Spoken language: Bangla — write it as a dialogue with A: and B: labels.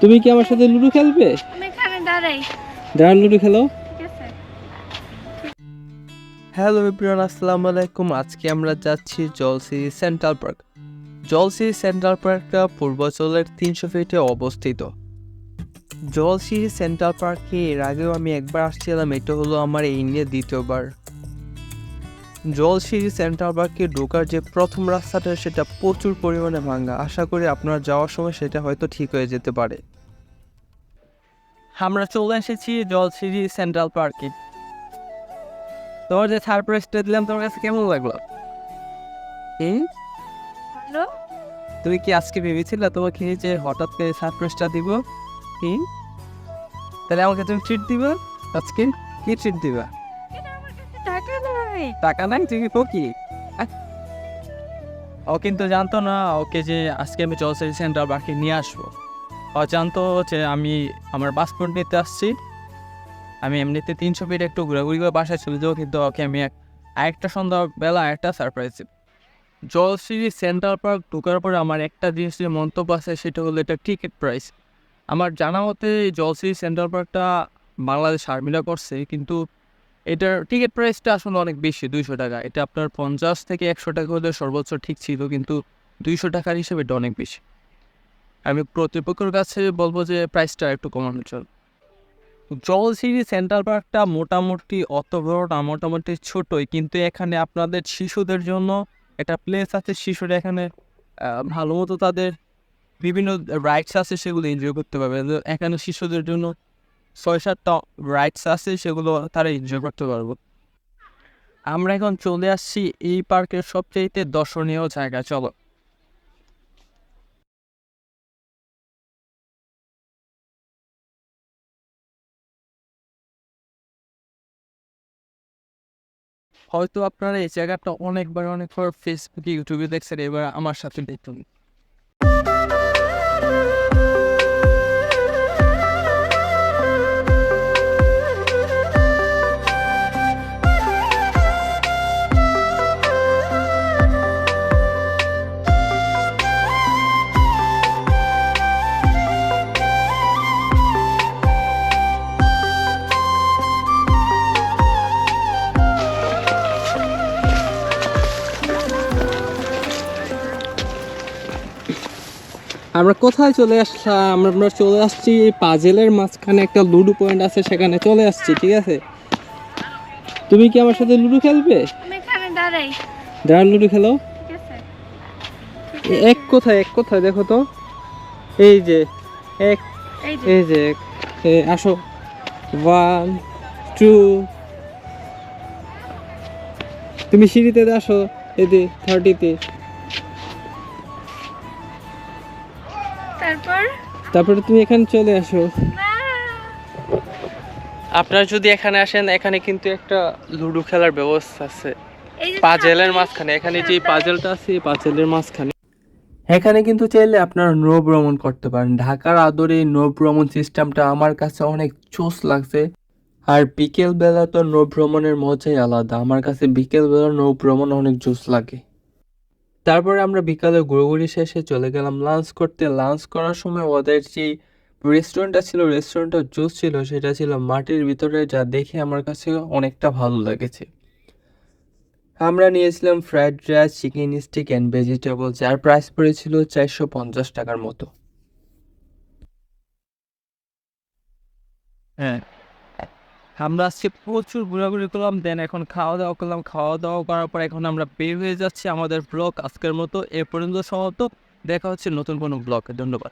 A: তুমি কি আমার সাথে লুডো খেলবে?
B: আমি এখানে দাঁড়াই।
A: দাঁড়ান, লুডো খেলো।
B: ঠিক আছে।
C: হ্যালো এভরিওয়ান, আসসালামু আলাইকুম। আজকে আমরা যাচ্ছি Jolshiri central park. Jolshiri central পার্কটা পূর্বাচলের 300 ফিটে অবস্থিত। জলসিরি সেন্ট্রাল পার্কে এর আগেও আমি একবার আসছিলাম, এটা হলো আমার এই নিয়ে দ্বিতীয়বার। জলসিরি সেন্ট্রাল পার্কে ঢোকার যে প্রথম রাস্তাটা সেটা প্রচুর পরিমাণে ভাঙা। আশা করি আপনারা যাওয়ার সময় সেটা হয়তো ঠিক হয়ে যেতে পারে। আমরা চলে এসেছি জলসিরি সেন্ট্রাল পার্কে। তোমার যে সারপ্রাইজটা দিলাম তোমার কাছে কেমন লাগলো?
B: হ্যালো।
C: তুমি কি আজকে ভেবেছিলে তোমাকে যে হঠাৎ করে সারপ্রাইজটা দিব? তাহলে আমাকে তুমি ট্রিট দিবা আজকে? কি ট্রিট দিবা?
B: কিন্তু আমার কাছে টাকা নাই।
C: টাকা নাই? তুমি তো কি ও কিন্তু জানতো না ওকে যে আজকে আমি জলসিরি সেন্ট্রাল পার্কে নিয়ে আসবো। ও জানতো যে আমি আমার পাসপোর্ট নিতে আসছি। আমি এমনিতে 300 ফিট একটু ঘোরাঘুরি করে বাসায় চলে যাবো, কিন্তু ওকে আমি আরেকটা সন্ধ্যাবেলা একটা সারপ্রাইজ দিব। জলসিরি সেন্ট্রাল পার্ক ঢোকার পরে আমার একটা জিনিসের মন্তব্য আছে, সেটা হলো এটা টিকিট প্রাইস। আমার জানা মতে জলসিরি সেন্ট্রাল পার্কটা বাংলাদেশ আর্মিরা করছে, কিন্তু এটার টিকিট প্রাইসটা আসলে অনেক বেশি, 200 টাকা। এটা আপনার 50 থেকে 100 টাকা হলে সর্বোচ্চ ঠিক ছিল, কিন্তু 200 টাকার হিসেবে এটা অনেক বেশি। আমি কর্তৃপক্ষের কাছে বলবো যে প্রাইসটা একটু কমানোর জন্য। জলসিরি সেন্ট্রাল পার্কটা মোটামুটি অত বড় না, মোটামুটি ছোটই, কিন্তু এখানে আপনাদের শিশুদের জন্য একটা প্লেস আছে। শিশুরা এখানে ভালো মতো তাদের বিভিন্ন রাইডস আছে, সেগুলো এনজয় করতে পারবে। এখানে শিশুদের জন্য 6-7টা রাইডস আছে, সেগুলো তারা এনজয় করতে পারবো। আমরা এখন চলে আসছি এই পার্কের সবচেয়ে দর্শনীয় জায়গা। চলো। হয়তো আপনারা এই জায়গাটা অনেকবার ফেসবুকে ইউটিউবে দেখছেন, এবার আমার সাথে দেখুন।
A: আমরা কোথায় চলে আসলাম? আমরা চলে আসছি পাজেলের মাঝখানে একটা লুডো পয়েন্ট আছে, সেখানে চলে আসছি। ঠিক আছে, তুমি কি আমার সাথে লুডো খেলবে?
B: আমি এখানে দাঁড়াই।
A: দাঁড়ান, লুডো খেলো।
B: ঠিক আছে।
A: এক কোথায় দেখো তো। এই যে এক,
B: এই যে
A: এই যে এক। আসো, 1 2। তুমি সিঁড়িতে আসো, এদি 30-তে। তারপরে তুমি এখানে চলে আসো।
B: না।
C: আপনারা যদি এখানে আসেন, এখানে কিন্তু একটা লুডো খেলার ব্যবস্থা আছে
B: এই যে
C: পাজেলের
B: ছাদে-
C: মাঝখানে। এখানে যে
B: ছাদে-
C: পাজেলটা আছে, এই পাজেলের মাঝখানে এখানে কিন্তু চাইলে আপনারা নৌ ভ্রমণ করতে পারেন। ঢাকার আদরে এই নৌ ভ্রমণ সিস্টেমটা আমার কাছে অনেক জোস লাগছে। আর বিকেল বেলা তো নৌ ভ্রমণের মজাই আলাদা। আমার কাছে বিকেল বেলা নৌ ভ্রমণ অনেক জোস লাগে। তারপরে আমরা বিকালে ঘুরোঘুরি শেষে চলে গেলাম লাঞ্চ করতে। লাঞ্চ করার সময় ওদের যে রেস্টুরেন্টটা ছিল, রেস্টুরেন্টটা জুস ছিল, সেটা ছিল মাটির ভিতরে, যা দেখে আমার কাছে অনেকটা ভালো লেগেছে। আমরা নিয়েছিলাম fried rice, chicken stick and vegetable, যার প্রাইস পড়েছিল 450 টাকার মতো। হ্যাঁ, আমরা আজকে প্রচুর ঘোরাঘুরি করলাম, দেন এখন খাওয়া দাওয়া করলাম। খাওয়া দাওয়া করার পর এখন আমরা বের হয়ে যাচ্ছি। আমাদের ব্লগ আজকের মতো এ পর্যন্ত সমাপ্ত। দেখা হচ্ছে নতুন কোনো ব্লগে। ধন্যবাদ।